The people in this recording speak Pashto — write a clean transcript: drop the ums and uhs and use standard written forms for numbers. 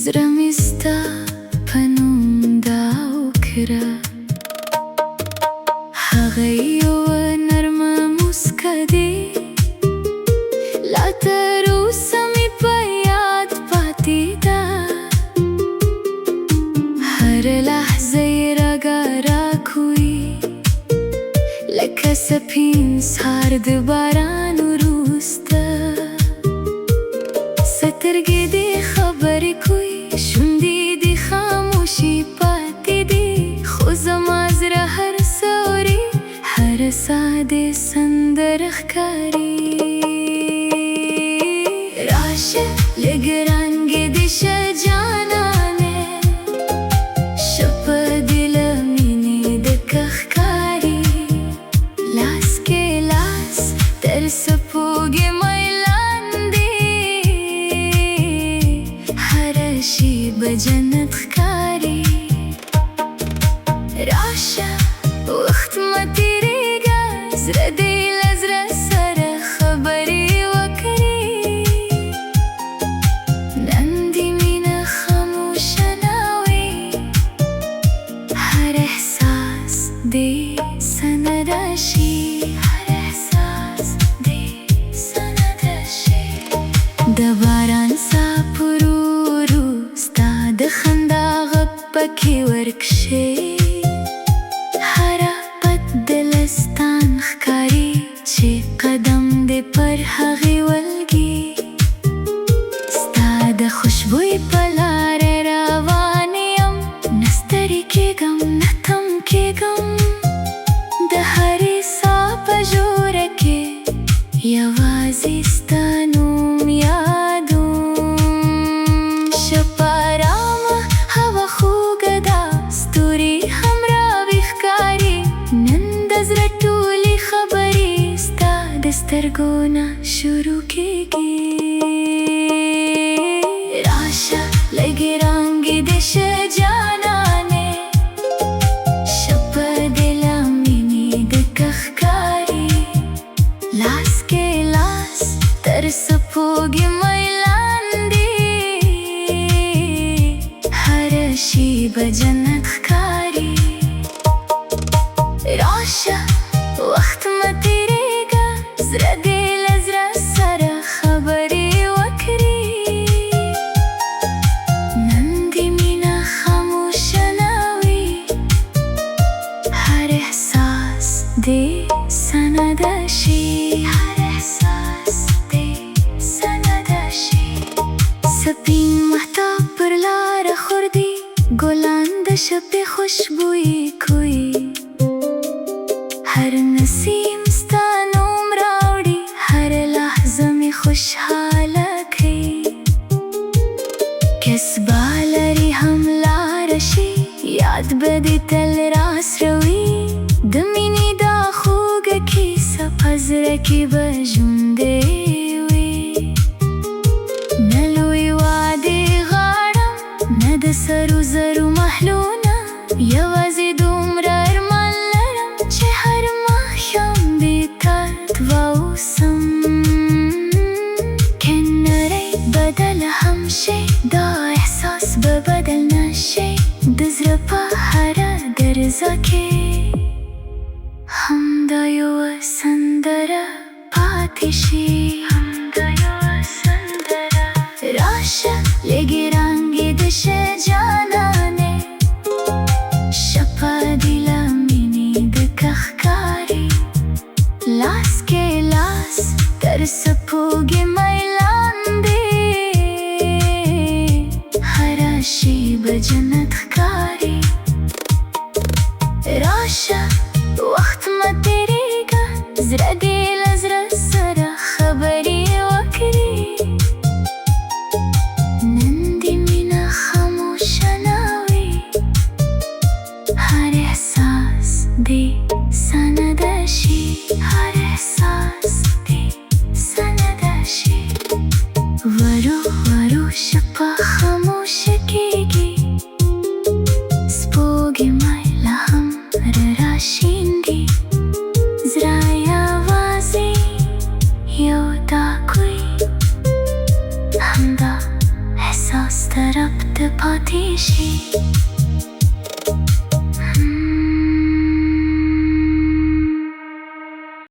زړه مې ستا په نوم دا وکړه، هغه یوه نرمه موسکا دې لا تر اوسه مې په یاد پاتې ده. هره لحظه یې راګه راکوي لکه سپین سهار د باران وروسته. سترګې دې خبرې کوي، شونډې دې خاموشي پاتې دي، خو زما زړه هر څه اوري، هره ساه دې سندره ښکاري. راشه لږ رنګې دې شه جانانې، شه په دې له مینې ډکه ښکاري. لاس کې لاس تر سپوږمۍ لاندې، هره شیبه جنت ښکاري. راشه وخت مه تېرېږه، زړه دې له زړه سره خبرې وکړي. نن دې مینه خاموشه نه وي، هر احساس دې سنده شي، هر احساس دې سنده شي. د باران څاڅکو ورو ورو ستا د خندا غږ پکې ورکشي، هره بدلستان ښکاري چې قدم دې پر هغې ولګي. ستا د خوشبوی په لاره روان یم، نه ستړې کېږم نه تم کېږم. د هرې ساه په ژوره کې یوازې ستا نوم یادوم. شه په ارامه هوا خوږه ده، ستوري هم راوي ښکاري. نن د زړه ټولې خبرې ستا د سترګو نه شروع کېږي. راشه لږ رنګې دې شه جانانې، شه په دې له مینې ډکه ښکاري. لاس کې لاس تر سپوږمۍ لاندې، هره شیبه جنت ښکاري. راشه وخت مه تېرېږه، زړه دې له زړه سره خبرې وکړي. نن دې مینه خاموشه نه وي، هر احساس دې سنده شي، هر احساس دې سنده شي. سپین مهتاب پر لاره خوردي، ګلان د شپې خوشبويي کوي. هر نسیم ستا نوم راوړي، هر لحظه مې خوشحاله کوي. کسبه لري هم لاره شي، یاد به دې تل راسروي. د مینې دا خوږه کیسه په زړه کې به ژوندۍ وي. نه لوی وعدې غواړم، نه د سرو زرو محلونه، یوازې دومره ارمان لرم چې هر ماښام دې تا واوسم. که نړۍ بدله هم شي، دا احساس به بدل نه شي. د زړه په هره درزه کې همدا یوه سندره پاتې شي، همدا یوه سندره. راشه لږ رنګې دې شه جانانې، شه په دې له مینې ډکه ښکاري. لاس کې لاس تر سپوږمۍ لاندې، هره شیبه جنت ښکاري. راشه وخت مه تېرېږه، زړه دې له زړه سره خبرې وکړي. نن دې مینه خاموشه نه وي، هر احساس دې سنده شي، هر احساس دې سنده شي. ورو ورو شپه خاموشه کېږي، سپوږمۍ لا هم راشیندي. زړه یوازې یو دا کوي، همدا احساس طرف یاد پاتې شي.